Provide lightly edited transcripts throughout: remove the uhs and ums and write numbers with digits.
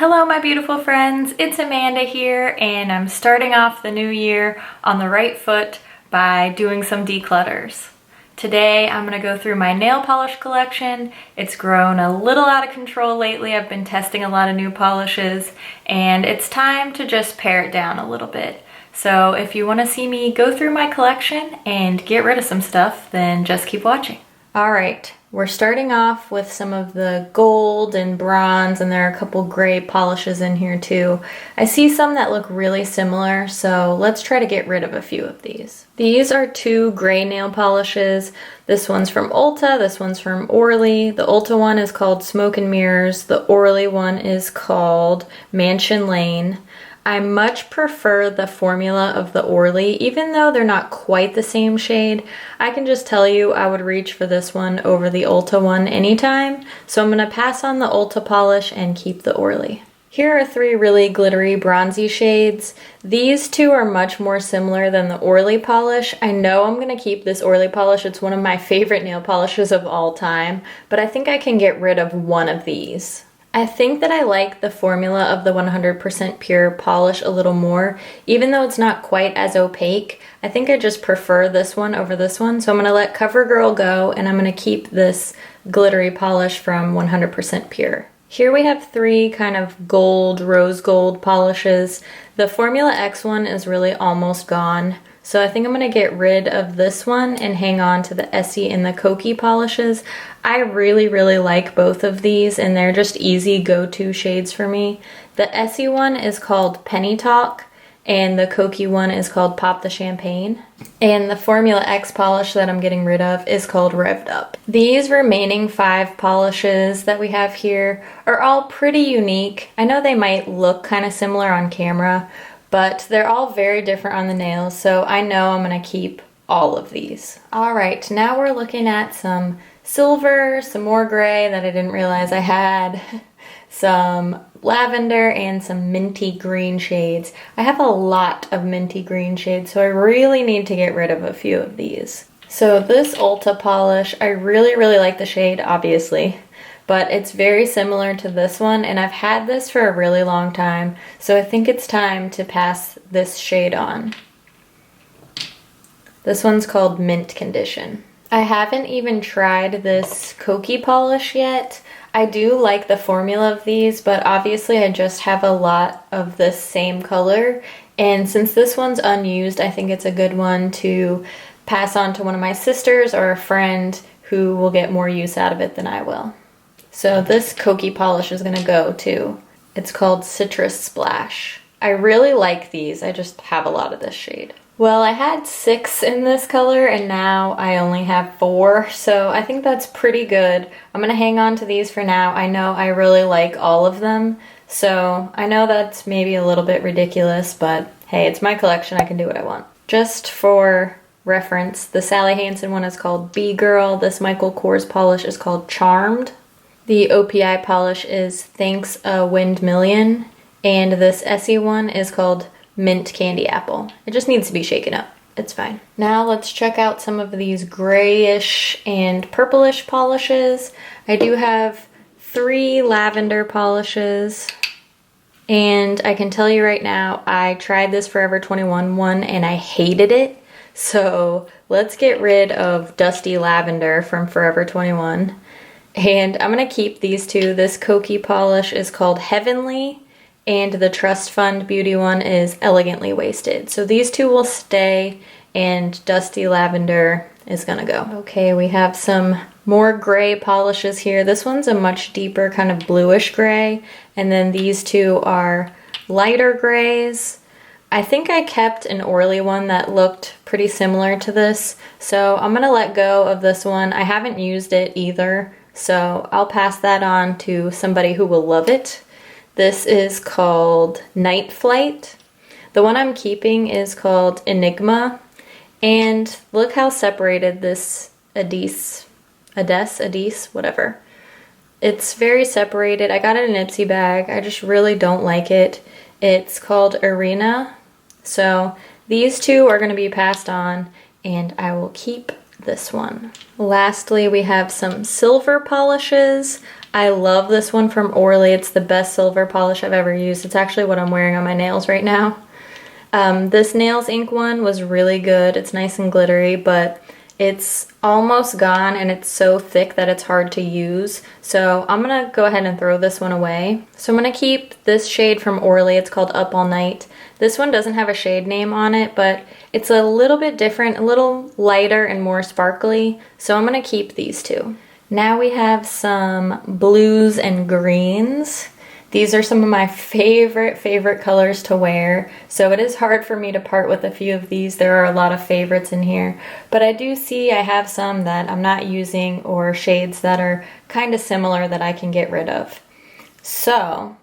Hello my beautiful friends, it's Amanda here and I'm starting off the new year on the right foot by doing some declutters. Today I'm going to go through my nail polish collection. It's grown a little out of control lately. I've been testing a lot of new polishes and it's time to just pare it down a little bit. So if you want to see me go through my collection and get rid of some stuff, then just keep watching. Alright, we're starting off with some of the gold and bronze, and there are a couple gray polishes in here too. I see some that look really similar, so let's try to get rid of a few of these. These are two gray nail polishes. This one's from Ulta, this one's from ORLY. The Ulta one is called Smoke and Mirrors, the ORLY one is called Mansion Lane. I much prefer the formula of the ORLY, even though they're not quite the same shade. I can just tell you I would reach for this one over the Ulta one anytime, so I'm going to pass on the Ulta polish and keep the ORLY. Here are three really glittery bronzy shades. These two are much more similar than the ORLY polish. I know I'm going to keep this ORLY polish. It's one of my favorite nail polishes of all time, but I think I can get rid of one of these. I think that I like the formula of the 100% pure polish a little more, even though it's not quite as opaque. I think I just prefer this one over this one, so I'm going to let CoverGirl go and I'm going to keep this glittery polish from 100% pure. Here we have three kind of gold, rose gold polishes. The Formula X one is really almost gone. So I think I'm going to get rid of this one and hang on to the Essie and the Kokie polishes. I really like both of these and they're just easy go-to shades for me. The Essie one is called Penny Talk and the Kokie one is called Pop the Champagne. And the Formula X polish that I'm getting rid of is called Revved Up. These remaining 5 polishes that we have here are all pretty unique. I know they might look kind of similar on camera, but they're all very different on the nails, so I know I'm going to keep all of these. Alright, now we're looking at some silver, some more gray that I didn't realize I had, some lavender, and some minty green shades. I have a lot of minty green shades, so I really need to get rid of a few of these. So this Ulta polish, I really like the shade, obviously. But it's very similar to this one, and I've had this for a really long time, so I think it's time to pass this shade on. This one's called Mint Condition. I haven't even tried this Kokie polish yet. I do like the formula of these, but obviously I just have a lot of this same color, and since this one's unused, I think it's a good one to pass on to one of my sisters or a friend who will get more use out of it than I will. So this Kokie polish is going to go too. It's called Citrus Splash. I really like these, I just have a lot of this shade. Well, I had 6 in this color and now I only have 4, so I think that's pretty good. I'm going to hang on to these for now. I know I really like all of them, so I know that's maybe a little bit ridiculous, but hey, it's my collection, I can do what I want. Just for reference, the Sally Hansen one is called B-Girl, this Michael Kors polish is called Charmed. The OPI polish is Thanks a Windmillion, and this Essie one is called Mint Candy Apple. It just needs to be shaken up. It's fine. Now let's check out some of these grayish and purplish polishes. I do have 3 lavender polishes, and I can tell you right now, I tried this Forever 21 one and I hated it. So let's get rid of Dusty Lavender from Forever 21. And I'm going to keep these two. This Kokie polish is called Heavenly, and the Trust Fund Beauty one is Elegantly Wasted. So these two will stay, and Dusty Lavender is going to go. Okay, we have some more gray polishes here. This one's a much deeper kind of bluish gray, and then these two are lighter grays. I think I kept an ORLY one that looked pretty similar to this, so I'm going to let go of this one. I haven't used it either, so I'll pass that on to somebody who will love it. This is called Night Flight. The one I'm keeping is called Enigma. And look how separated this Adese, whatever. It's very separated. I got it in an Ipsy bag. I just really don't like it. It's called Arena. So these two are going to be passed on, and I will keep this one. Lastly, we have some silver polishes. I love this one from ORLY. It's the best silver polish I've ever used. It's actually what I'm wearing on my nails right now. This Nails Ink one was really good. It's nice and glittery, but it's almost gone and it's so thick that it's hard to use. So I'm gonna go ahead and throw this one away. So I'm gonna keep this shade from ORLY. It's called Up All Night. This one doesn't have a shade name on it, but it's a little bit different, a little lighter and more sparkly. So I'm gonna keep these two. Now we have some blues and greens. These are some of my favorite colors to wear, so it is hard for me to part with a few of these. There are a lot of favorites in here, but I do see I have some that I'm not using or shades that are kind of similar that I can get rid of. So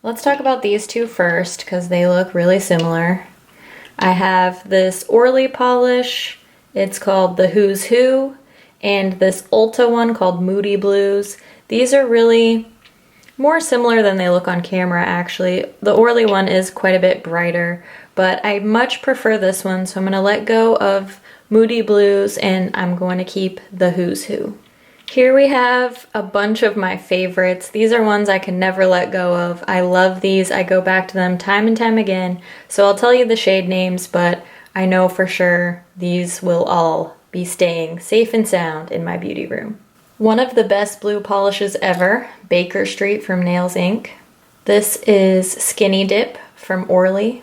let's talk about these two first because they look really similar. I have this ORLY polish. It's called the Who's Who, and this Ulta one called Moody Blues. These are really more similar than they look on camera, actually. The ORLY one is quite a bit brighter, but I much prefer this one, so I'm going to let go of Moody Blues and I'm going to keep the Who's Who. Here we have a bunch of my favorites. These are ones I can never let go of. I love these. I go back to them time and time again, so I'll tell you the shade names, but I know for sure these will all be staying safe and sound in my beauty room. One of the best blue polishes ever, Baker Street from Nails Inc. This is Skinny Dip from ORLY.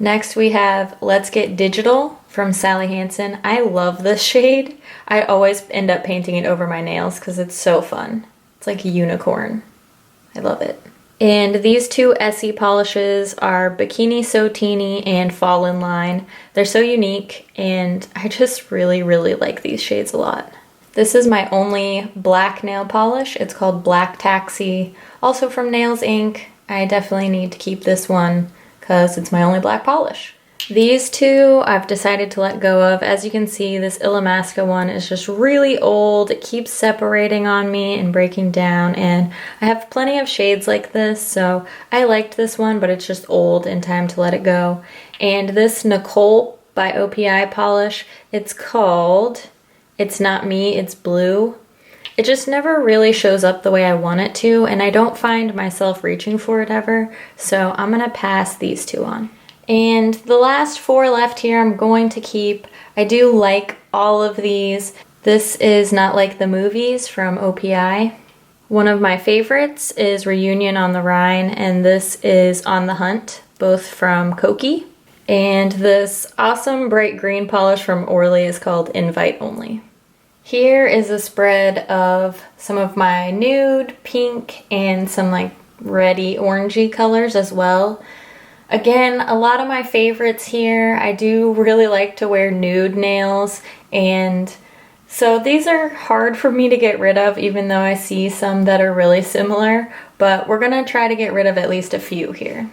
Next we have Let's Get Digital from Sally Hansen. I love this shade. I always end up painting it over my nails because it's so fun. It's like a unicorn. I love it. And these two Essie polishes are Bikini So Teeny and Fall in Line. They're so unique and I just really like these shades a lot. This is my only black nail polish. It's called Black Taxi, also from Nails Inc. I definitely need to keep this one because it's my only black polish. These two I've decided to let go of. As you can see, this Illamasqua one is just really old. It keeps separating on me and breaking down, and I have plenty of shades like this, so I liked this one, but it's just old and time to let it go. And this Nicole by OPI polish, it's called It's Not Me, It's Blue. It just never really shows up the way I want it to, and I don't find myself reaching for it ever, so I'm gonna pass these two on. And the last four left here I'm going to keep. I do like all of these. This is Not Like the Movies from OPI. One of my favorites is Reunion on the Rhine, and this is On the Hunt, both from Kokie. And this awesome bright green polish from ORLY is called Invite Only. Here is a spread of some of my nude, pink, and some like reddy orangey colors as well. Again, a lot of my favorites here. I do really like to wear nude nails, and so these are hard for me to get rid of even though I see some that are really similar, but we're gonna try to get rid of at least a few here.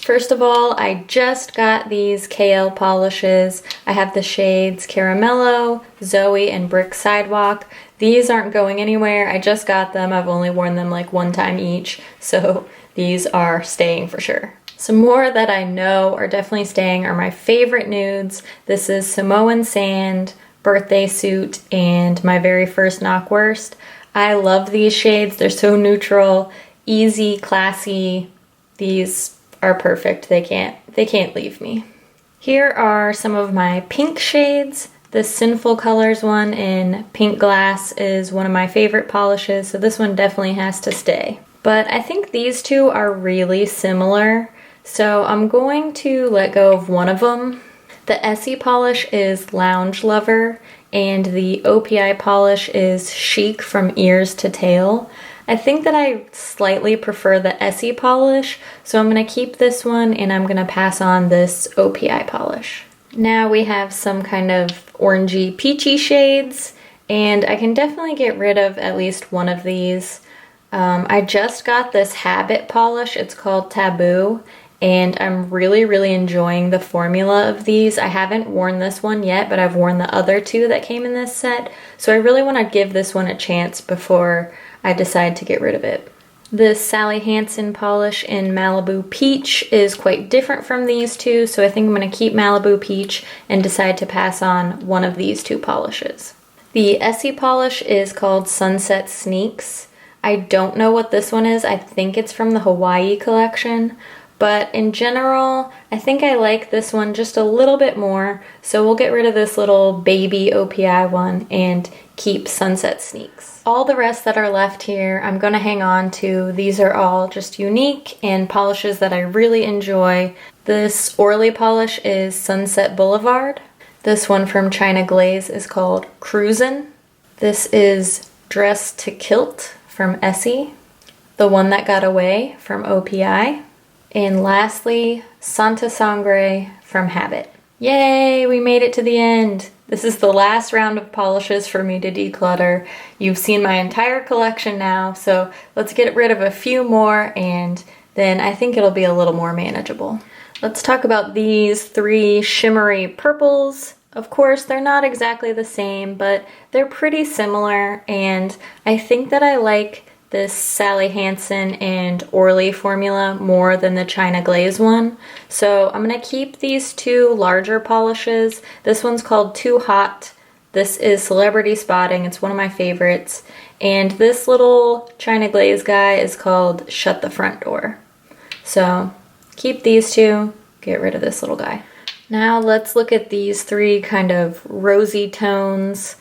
First of all, I just got these KL polishes. I have the shades Caramello, Zoey, and Brick Sidewalk. These aren't going anywhere. I just got them. I've only worn them like one time each, so these are staying for sure. Some more that I know are definitely staying are my favorite nudes. This is Samoan Sand, Birthday Suit, and my very first Knockwurst. I love these shades. They're so neutral, easy, classy. These are perfect. They can't leave me. Here are some of my pink shades. This Sinful Colors one in Pink Glass is one of my favorite polishes, so this one definitely has to stay. But I think these two are really similar, so I'm going to let go of one of them. The Essie polish is Lounge Lover, and the OPI polish is Chic from Ears to Tail. I think that I slightly prefer the Essie polish, so I'm going to keep this one and I'm going to pass on this OPI polish. Now we have some kind of orangey peachy shades, and I can definitely get rid of at least one of these. I just got this Habit polish. It's called Taboo, and I'm really enjoying the formula of these. I haven't worn this one yet, but I've worn the other two that came in this set, so I really want to give this one a chance before I decide to get rid of it. This Sally Hansen polish in Malibu Peach is quite different from these two, so I think I'm going to keep Malibu Peach and decide to pass on one of these two polishes. The Essie polish is called Sunset Sneaks. I don't know what this one is. I think it's from the Hawaii collection. But in general, I think I like this one just a little bit more. So we'll get rid of this little baby OPI one and keep Sunset Sneaks. All the rest that are left here, I'm gonna hang on to. These are all just unique and polishes that I really enjoy. This Orly polish is Sunset Boulevard. This one from China Glaze is called Cruisin. This is Dress to Kilt from Essie. The One That Got Away from OPI. And lastly, Santa Sangre from Habit. Yay, we made it to the end. This is the last round of polishes for me to declutter. You've seen my entire collection now, so let's get rid of a few more and then I think it'll be a little more manageable. Let's talk about these 3 shimmery purples. Of course, they're not exactly the same, but they're pretty similar, and I think that I like this Sally Hansen and Orly formula more than the China Glaze one. So I'm gonna keep these 2 larger polishes. This one's called Too Hot. This is Celebrity Spotting. It's one of my favorites. And this little China Glaze guy is called Shut the Front Door. So keep these 2, get rid of this little guy. Now let's look at these 3 kind of rosy tones.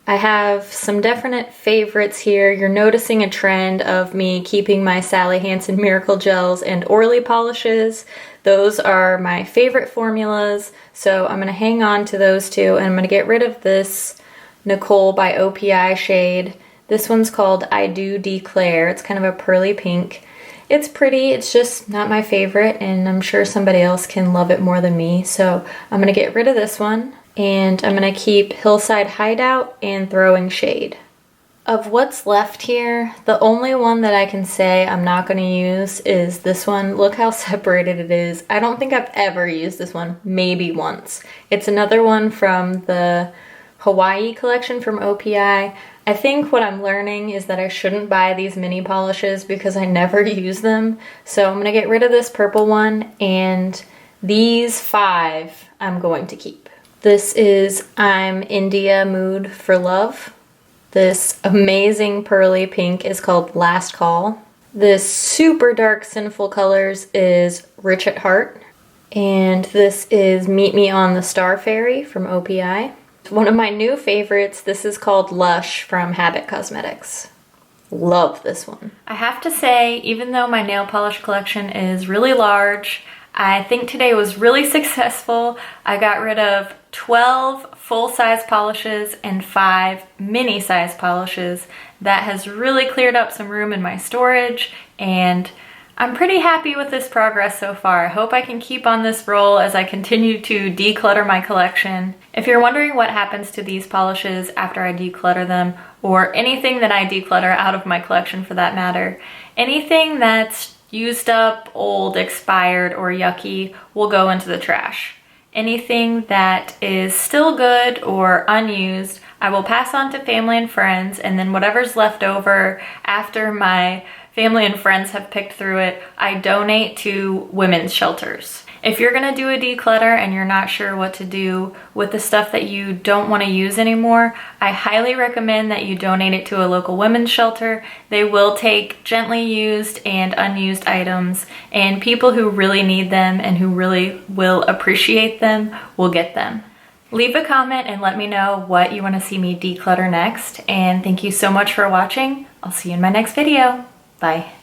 I have some definite favorites here. You're noticing a trend of me keeping my Sally Hansen Miracle Gels and Orly polishes. Those are my favorite formulas, so I'm gonna hang on to those 2, and I'm gonna get rid of this Nicole by OPI shade. This one's called I Do Declare. It's kind of a pearly pink. It's pretty, it's just not my favorite, and I'm sure somebody else can love it more than me, so I'm gonna get rid of this one. And I'm gonna keep Hillside Hideout and Throwing Shade. Of what's left here, the only one that I can say I'm not gonna use is this one. Look how separated it is. I don't think I've ever used this one, maybe once. It's another one from the Hawaii collection from OPI. I think what I'm learning is that I shouldn't buy these mini polishes because I never use them. So I'm gonna get rid of this purple one, and these 5 I'm going to keep. This is I'm India Mood for Love. This amazing pearly pink is called Last Call. This super dark Sinful colors is Rich at Heart. And this is Meet Me on the Star Ferry from OPI. One of my new favorites, this is called Lush from Habit Cosmetics. Love this one. I have to say, even though my nail polish collection is really large, I think today was really successful. I got rid of 12 full-size polishes and 5 mini-size polishes. That has really cleared up some room in my storage, and I'm pretty happy with this progress so far. I hope I can keep on this roll as I continue to declutter my collection. If you're wondering what happens to these polishes after I declutter them, or anything that I declutter out of my collection for that matter, anything that's used up, old, expired, or yucky will go into the trash. Anything that is still good or unused, I will pass on to family and friends, and then whatever's left over after my family and friends have picked through it, I donate to women's shelters. If you're gonna do a declutter and you're not sure what to do with the stuff that you don't want to use anymore, I highly recommend that you donate it to a local women's shelter. They will take gently used and unused items, and people who really need them and who really will appreciate them will get them. Leave a comment and let me know what you want to see me declutter next, and thank you so much for watching. I'll see you in my next video. Bye.